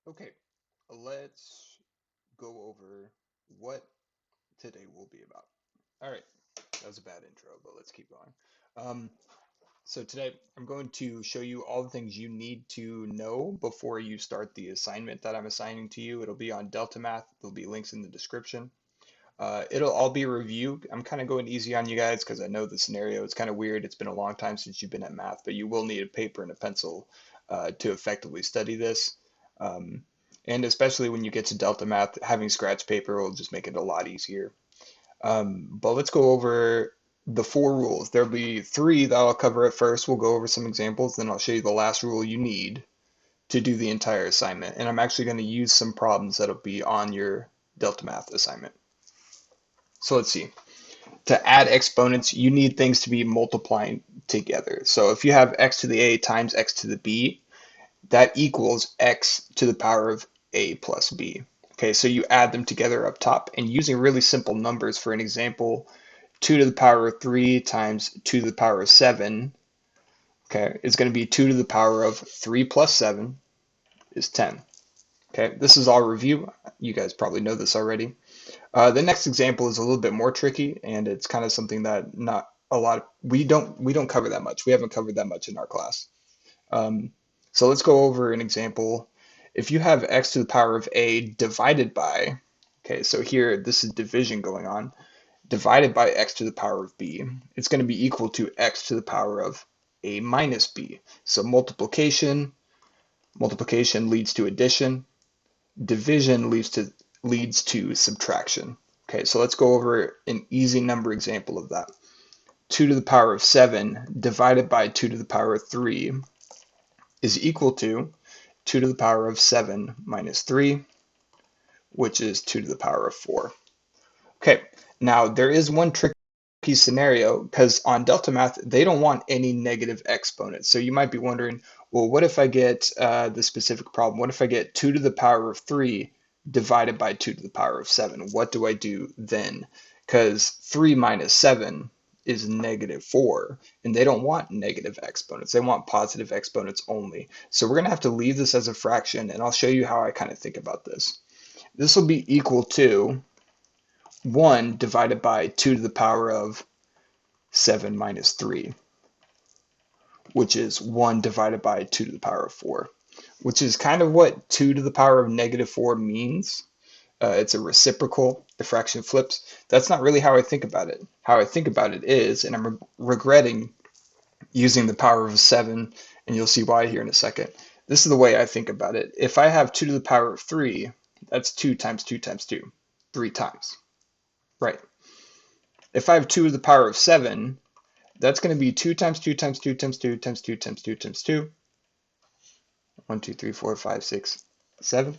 Okay, let's go over what today will be about. All right, that was a bad intro, but let's keep going. Um, so today I'm going to show you all the things you need to know before you start the assignment that I'm assigning to you. It'll be on Deltamath. There'll be links in the description. It'll all be a review. I'm kind of going easy on you guys because I know the scenario is kind of weird. It's been a long time since you've been at math, but you will need a paper and a pencil to effectively study this. Um, and especially when you get to Deltamath, having scratch paper will just make it a lot easier. But let's go over the four rules. There'll be three that I'll cover at first. We'll go over some examples, then I'll show you the last rule you need to do the entire assignment. And I'm actually going to use some problems that'll be on your Deltamath assignment. So let's see. To add exponents, you need things to be multiplying together. So if you have x to the a times x to the b, that equals x to the power of a plus b. Okay, so you add them together up top, and using really simple numbers for an example, 2 to the power of 3 times 2 to the power of 7, okay, is going to be 2 to the power of 3 plus 7 is 10. Okay, this is all review. You guys probably know this already. The next example is a little bit more tricky, and it's kind of something that not a lot of, we don't cover that much. We haven't covered that much in our class. Um, so let's go over an example. If you have x to the power of a divided by, okay, so here this is division going on, divided by x to the power of b, it's going to be equal to x to the power of a minus b. So multiplication leads to addition, division leads to subtraction. Okay, so let's go over an easy number example of that. 2 to the power of 7 divided by 2 to the power of 3 is equal to 2 to the power of 7 minus 3, which is 2 to the power of 4. Okay, now there is one tricky scenario because on Deltamath, they don't want any negative exponents. So you might be wondering, well, what if I get the specific problem? What if I get 2 to the power of 3 divided by 2 to the power of 7? What do I do then? Because 3 minus 7 is negative 4, and they don't want negative exponents. They want positive exponents only. So we're going to have to leave this as a fraction, and I'll show you how I kind of think about this. This will be equal to 1 divided by 2 to the power of 7 minus 3, which is 1 divided by 2 to the power of 4, which is kind of what 2 to the power of negative 4 means. It's a reciprocal, the fraction flips. That's not really how I think about it. How I think about it is, and I'm regretting using the power of 7, and you'll see why here in a second. This is the way I think about it. If I have 2 to the power of 3, that's 2 times 2 times 2, 3 times. Right. If I have 2 to the power of 7, that's going to be 2 times 2 times 2 times 2 times 2 times 2 times 2. 1, 2, 3, 4, 5, 6, 7.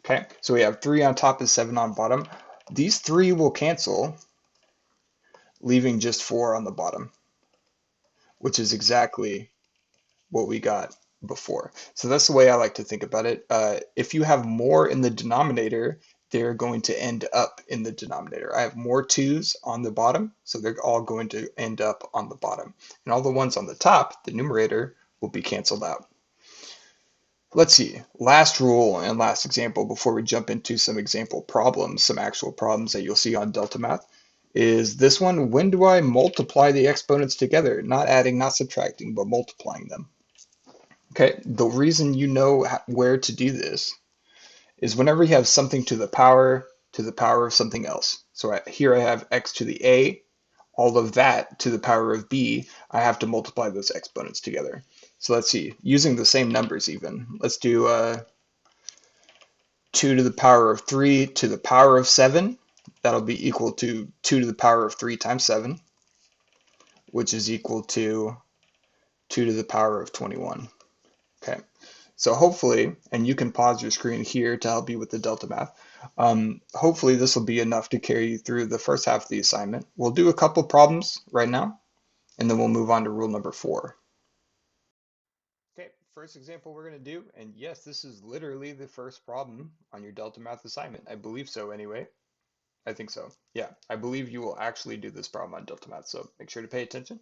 Okay, so we have 3 on top and 7 on bottom. These 3 will cancel, leaving just 4 on the bottom, which is exactly what we got before. So that's the way I like to think about it. If you have more in the denominator, they're going to end up in the denominator. I have more 2's on the bottom, so they're all going to end up on the bottom. And all the ones on the top, the numerator, will be canceled out. Let's see, last rule and last example before we jump into some example problems, some actual problems that you'll see on Deltamath, is this one. When do I multiply the exponents together? Not adding, not subtracting, but multiplying them. Okay, the reason you know where to do this is whenever you have something to the power of something else. So here I have x to the a, all of that to the power of b, I have to multiply those exponents together. So let's see, using the same numbers even. Let's do 2 to the power of 3 to the power of 7. That'll be equal to 2 to the power of 3 times 7, which is equal to 2 to the power of 21. Okay, so hopefully, and you can pause your screen here to help you with the Deltamath. Hopefully this will be enough to carry you through the first half of the assignment. We'll do a couple problems right now, and then we'll move on to rule number 4. Okay, first example we're going to do, and yes, this is literally the first problem on your Deltamath assignment. I believe so anyway. I think so. Yeah, I believe you will actually do this problem on Deltamath, so make sure to pay attention.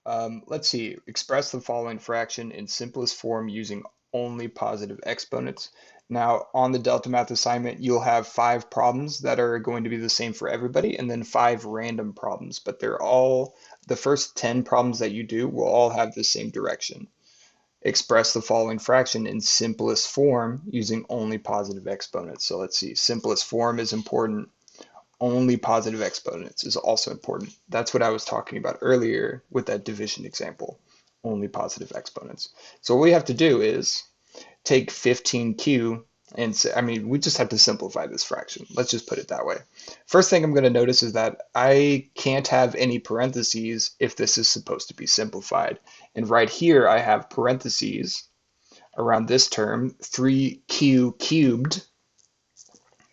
Let's see, express the following fraction in simplest form using only positive exponents. Now, on the Deltamath assignment, you'll have 5 problems that are going to be the same for everybody, and then 5 random problems, but they're all, the first 10 problems that you do will all have the same direction. Express the following fraction in simplest form using only positive exponents. So let's see, simplest form is important. Only positive exponents is also important. That's what I was talking about earlier with that division example. Only positive exponents. So what we have to do is take 15q and say, I mean, we just have to simplify this fraction. Let's just put it that way. First thing I'm going to notice is that I can't have any parentheses if this is supposed to be simplified. And right here, I have parentheses around this term, 3q cubed,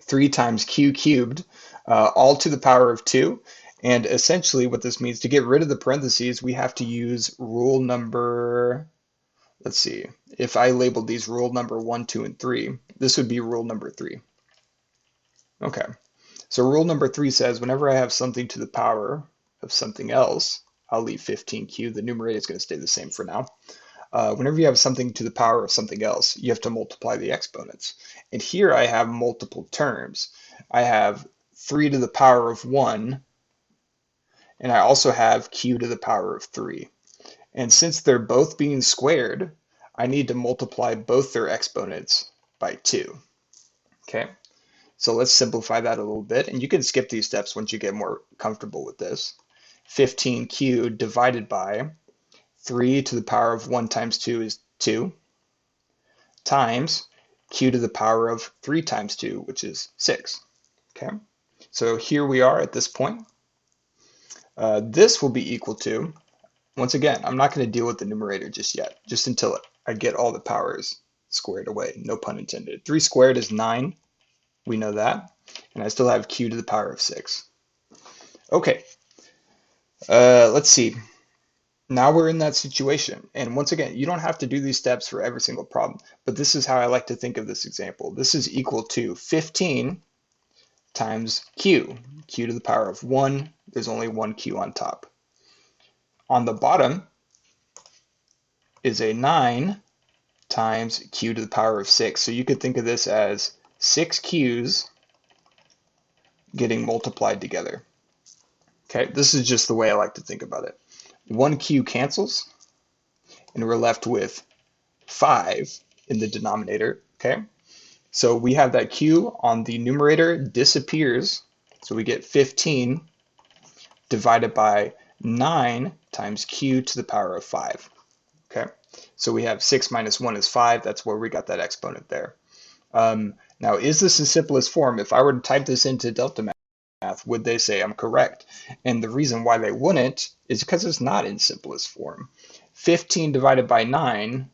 3 times q cubed, all to the power of 2. And essentially what this means, to get rid of the parentheses, we have to use rule number, let's see, if I labeled these rule number 1, 2, and 3, this would be rule number 3. Okay, so rule number 3 says whenever I have something to the power of something else, I'll leave 15q, the numerator is going to stay the same for now. Whenever you have something to the power of something else, you have to multiply the exponents. And here I have multiple terms. I have 3 to the power of 1, and I also have q to the power of 3. And since they're both being squared, I need to multiply both their exponents by 2. Okay, so let's simplify that a little bit. And you can skip these steps once you get more comfortable with this. 15q divided by 3 to the power of 1 times 2 is 2, times q to the power of 3 times 2, which is 6. Okay, so here we are at this point. This will be equal to, once again, I'm not going to deal with the numerator just yet, just until I get all the powers squared away, no pun intended. 3 squared is 9, we know that, and I still have q to the power of 6. Okay, let's see. Now we're in that situation, and once again, you don't have to do these steps for every single problem, but this is how I like to think of this example. This is equal to 15 times q to the power of 1, there's only 1 q on top. On the bottom is a 9 times q to the power of 6. So you could think of this as 6 q's getting multiplied together. Okay, this is just the way I like to think about it. 1 q cancels, and we're left with 5 in the denominator. Okay, so we have that q on the numerator disappears, so we get 15 divided by 9 times q to the power of 5. Okay, so we have 6 minus 1 is 5. That's where we got that exponent there. Now, is this in simplest form? If I were to type this into Deltamath, would they say I'm correct? And the reason why they wouldn't is because it's not in simplest form. 15 divided by 9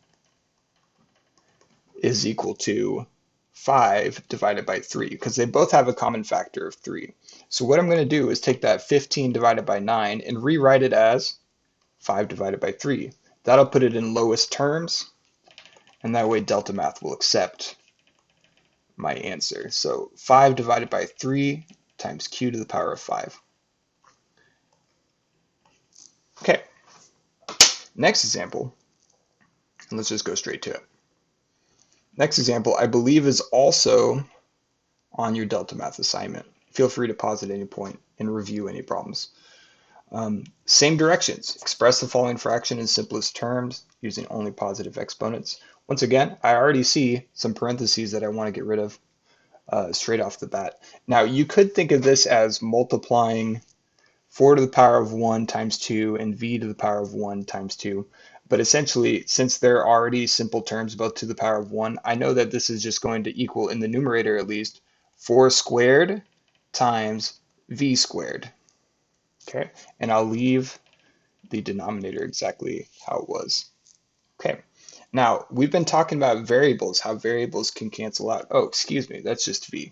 is equal to 5 divided by 3, because they both have a common factor of 3. So what I'm going to do is take that 15 divided by 9 and rewrite it as 5 divided by 3. That'll put it in lowest terms, and that way Deltamath will accept my answer. So 5 divided by 3 times q to the power of 5. Okay, next example, and let's just go straight to it. Next example, I believe, is also on your Deltamath assignment. Feel free to pause at any point and review any problems. Same directions. Express the following fraction in simplest terms using only positive exponents. Once again, I already see some parentheses that I want to get rid of straight off the bat. Now, you could think of this as multiplying 4 to the power of 1 times 2 and v to the power of 1 times 2. But essentially, since they're already simple terms, both to the power of 1, I know that this is just going to equal, in the numerator at least, 4 squared times v squared. Okay, and I'll leave the denominator exactly how it was. Okay, now we've been talking about variables, how variables can cancel out. Oh, excuse me, that's just v.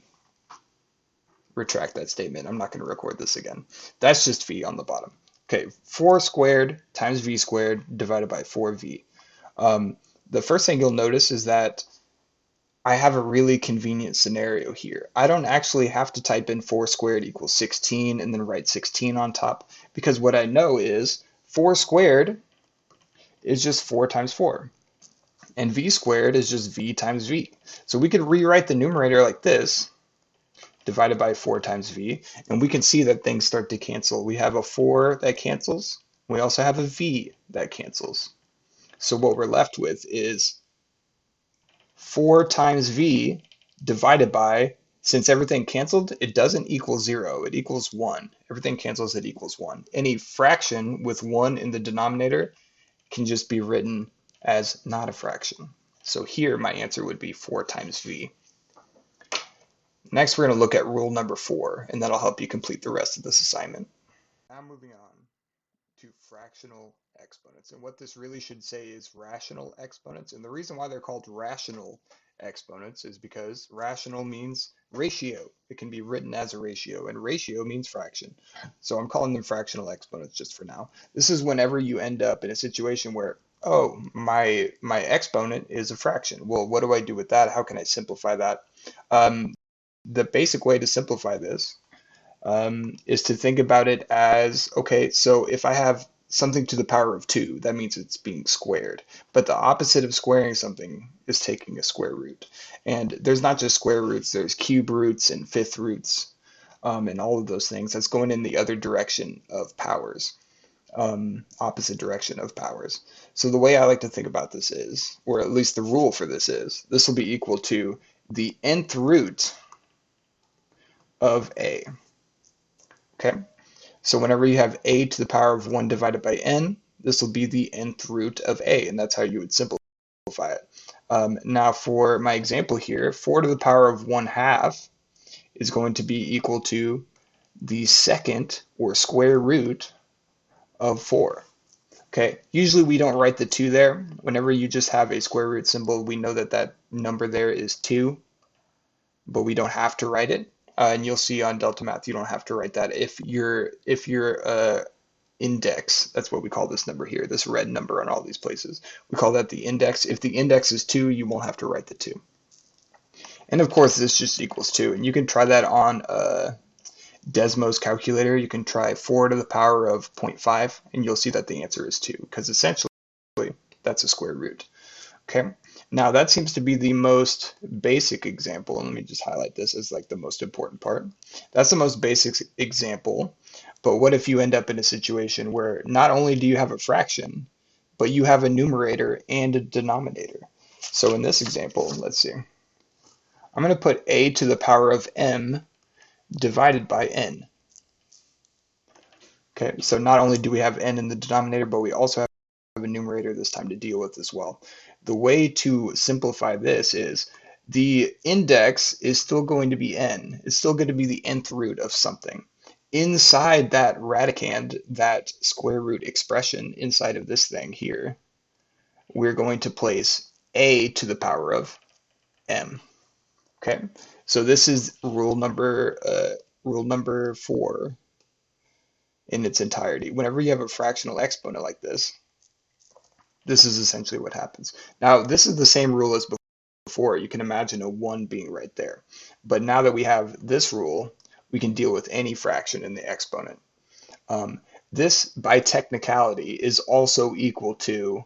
Retract that statement. I'm not going to record this again. That's just v on the bottom. Okay, 4 squared times v squared divided by 4v. The first thing you'll notice is that I have a really convenient scenario here. I don't actually have to type in 4 squared equals 16 and then write 16 on top, because what I know is 4 squared is just 4 times 4. And v squared is just v times v. So we could rewrite the numerator like this, divided by 4 times v, and we can see that things start to cancel. We have a 4 that cancels. We also have a v that cancels. So what we're left with is 4 times v divided by, since everything canceled, it doesn't equal 0, it equals 1. Everything cancels, it equals 1. Any fraction with 1 in the denominator can just be written as not a fraction. So here my answer would be 4 times v. Next, we're going to look at rule number 4, and that'll help you complete the rest of this assignment. Now moving on to fractional exponents. And what this really should say is rational exponents. And the reason why they're called rational exponents is because rational means ratio. It can be written as a ratio, and ratio means fraction. So I'm calling them fractional exponents just for now. This is whenever you end up in a situation where, oh, my exponent is a fraction. Well, what do I do with that? How can I simplify that? The basic way to simplify this is to think about it as, okay, so if I have something to the power of 2, that means it's being squared. But the opposite of squaring something is taking a square root. And there's not just square roots, there's cube roots and fifth roots and all of those things. That's going in the other direction of powers, opposite direction of powers. So the way I like to think about this is, or at least the rule for this is, this will be equal to the nth root of a. Okay, so whenever you have a to the power of 1 divided by n, this will be the nth root of a, and that's how you would simplify it. Now for my example here, 4 to the power of 1/2 is going to be equal to the second or square root of 4. Okay, usually we don't write the 2 there. Whenever you just have a square root symbol, we know that that number there is 2, but we don't have to write it. And you'll see on Deltamath, you don't have to write that if your index, that's what we call this number here, this red number on all these places. We call that the index. If the index is 2, you won't have to write the 2. And of course, this just equals 2. And you can try that on Desmos calculator. You can try 4 to the power of 0.5, and you'll see that the answer is 2, because essentially that's a square root. Okay, now that seems to be the most basic example, and let me just highlight this as like the most important part. That's the most basic example, but what if you end up in a situation where not only do you have a fraction, but you have a numerator and a denominator? So in this example, let's see, I'm going to put a to the power of m divided by n. Okay, so not only do we have n in the denominator, but we also have a numerator this time to deal with as well. The way to simplify this is the index is still going to be n. It's still going to be the nth root of something. Inside that radicand, that square root expression inside of this thing here, we're going to place a to the power of m. Okay, so this is rule number 4 in its entirety. Whenever you have a fractional exponent like this is essentially what happens. Now, this is the same rule as before. You can imagine a 1 being right there. But now that we have this rule, we can deal with any fraction in the exponent. This, by technicality, is also equal to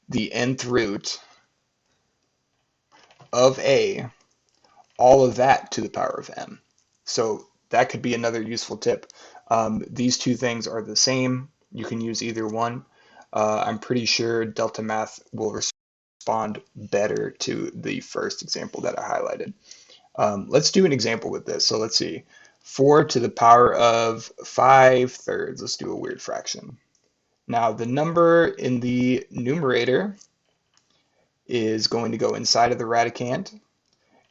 the nth root of a, all of that to the power of m. So that could be another useful tip. These two things are the same. You can use either one. I'm pretty sure Deltamath will respond better to the first example that I highlighted. Let's do an example with this. So let's see, 4 to the power of 5/3. Let's do a weird fraction. Now the number in the numerator is going to go inside of the radicand,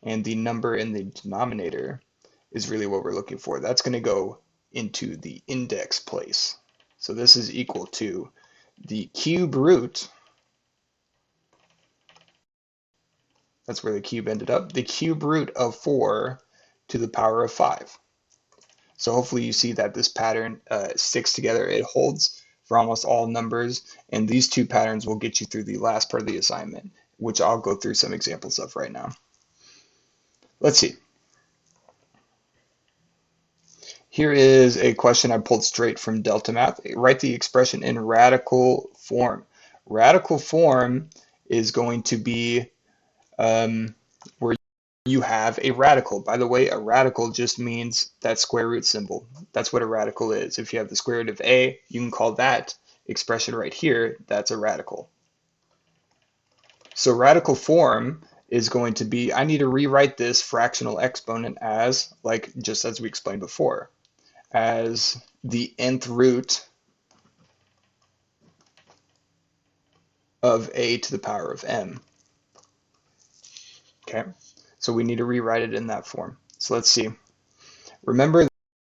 and the number in the denominator is really what we're looking for. That's going to go into the index place. So this is equal to the cube root, that's where the cube ended up, the cube root of 4 to the power of 5. So hopefully you see that this pattern sticks together. It holds for almost all numbers, and these two patterns will get you through the last part of the assignment, which I'll go through some examples of right now. Let's see. Here is a question I pulled straight from Deltamath. Write the expression in radical form. Radical form is going to be where you have a radical. By the way, a radical just means that square root symbol. That's what a radical is. If you have the square root of a, you can call that expression right here, that's a radical. So radical form is going to be, I need to rewrite this fractional exponent as, like just as we explained before, as the nth root of a to the power of m. Okay, so we need to rewrite it in that form. So let's see. Remember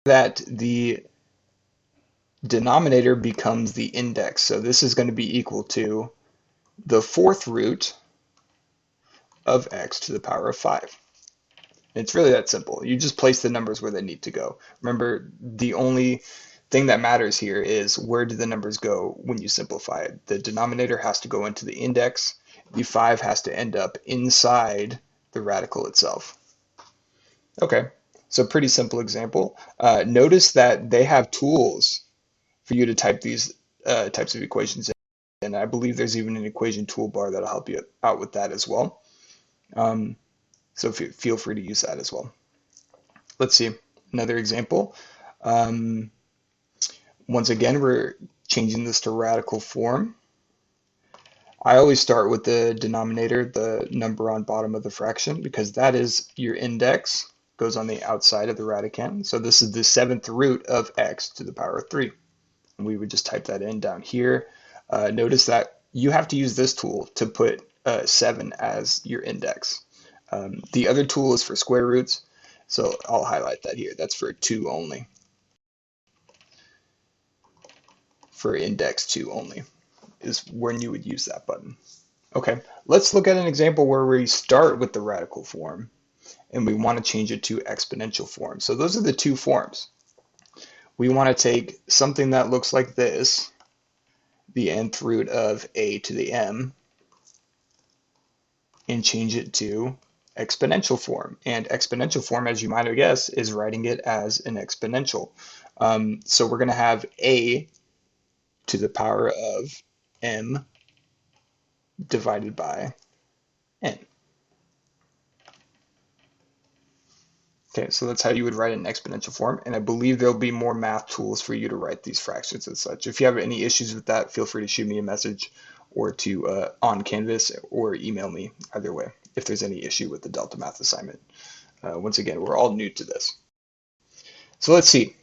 that the denominator becomes the index. So this is going to be equal to the fourth root of x to the power of 5. It's really that simple. You just place the numbers where they need to go. Remember, the only thing that matters here is where do the numbers go when you simplify it. The denominator has to go into the index. The 5 has to end up inside the radical itself. Okay, so pretty simple example. Notice that they have tools for you to type these types of equations in. And I believe there's even an equation toolbar that'll help you out with that as well. So feel free to use that as well. Let's see, another example. Once again, we're changing this to radical form. I always start with the denominator, the number on bottom of the fraction, because that is your index, goes on the outside of the radicand. So this is the 7th root of x to the power of 3. And we would just type that in down here. Notice that you have to use this tool to put 7 as your index. The other tool is for square roots, so I'll highlight that here. That's for 2 only. For index 2 only is when you would use that button. Okay, let's look at an example where we start with the radical form and we want to change it to exponential form. So those are the two forms. We want to take something that looks like this, the nth root of a to the m, and change it to exponential form. And exponential form, as you might have guessed, is writing it as an exponential. So we're going to have a to the power of m divided by n. Okay, so that's how you would write an exponential form, and I believe there'll be more math tools for you to write these fractions and such. If you have any issues with that, feel free to shoot me a message or to on Canvas or email me, either way, if there's any issue with the Deltamath assignment. Once again, we're all new to this. So let's see.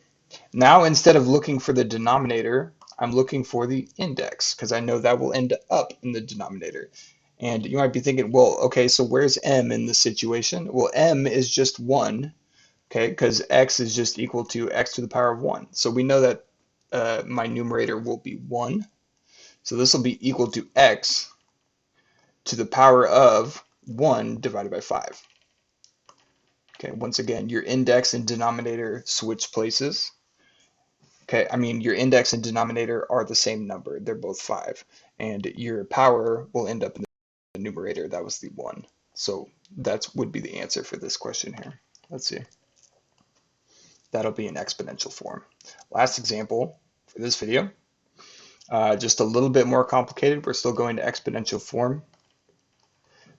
Now, instead of looking for the denominator, I'm looking for the index, because I know that will end up in the denominator. And you might be thinking, well, okay, so where's m in this situation? Well, m is just 1, okay, because x is just equal to x to the power of 1. So we know that my numerator will be 1. So this will be equal to x to the power of 1 divided by 5. Okay, once again, your index and denominator switch places. Okay, I mean, your index and denominator are the same number. They're both 5. And your power will end up in the numerator. That was the 1. So that would be the answer for this question here. Let's see. That'll be an exponential form. Last example for this video. Just a little bit more complicated. We're still going to exponential form.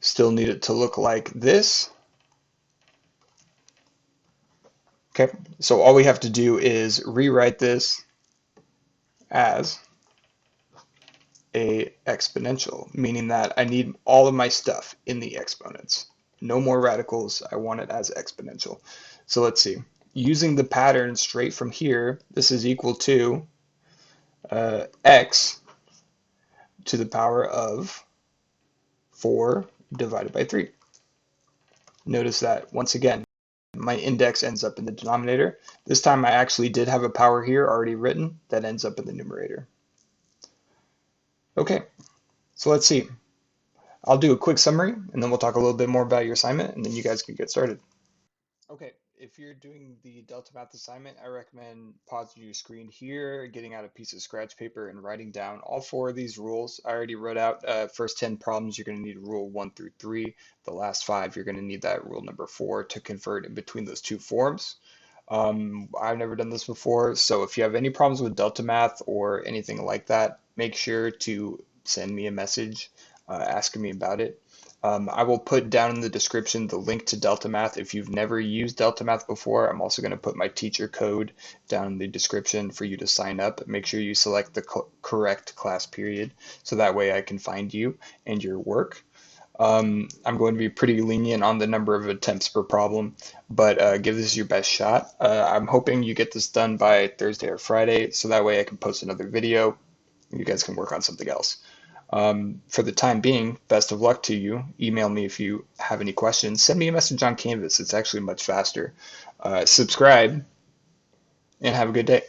Still need it to look like this. Okay, so all we have to do is rewrite this as a exponential, meaning that I need all of my stuff in the exponents. No more radicals. I want it as exponential. So let's see. Using the pattern straight from here, this is equal to x to the power of 4 divided by 3. Notice that, once again, my index ends up in the denominator. This time I actually did have a power here already written that ends up in the numerator. Okay, so let's see. I'll do a quick summary and then we'll talk a little bit more about your assignment and then you guys can get started. Okay, if you're doing the Deltamath assignment, I recommend pausing your screen here, getting out a piece of scratch paper and writing down all 4 of these rules. I already wrote out first 10 problems, you're going to need rule 1 through 3. The last 5, you're going to need that rule number 4 to convert in between those 2 forms. I've never done this before, so if you have any problems with Deltamath or anything like that, make sure to send me a message. asking me about it. I will put down in the description the link to Deltamath. If you've never used Deltamath before, I'm also going to put my teacher code down in the description for you to sign up. Make sure you select the correct class period so that way I can find you and your work. I'm going to be pretty lenient on the number of attempts per problem, but give this your best shot. I'm hoping you get this done by Thursday or Friday, so that way I can post another video and you guys can work on something else. For the time being, best of luck to you. Email me if you have any questions. Send me a message on Canvas. It's actually much faster. Subscribe and have a good day.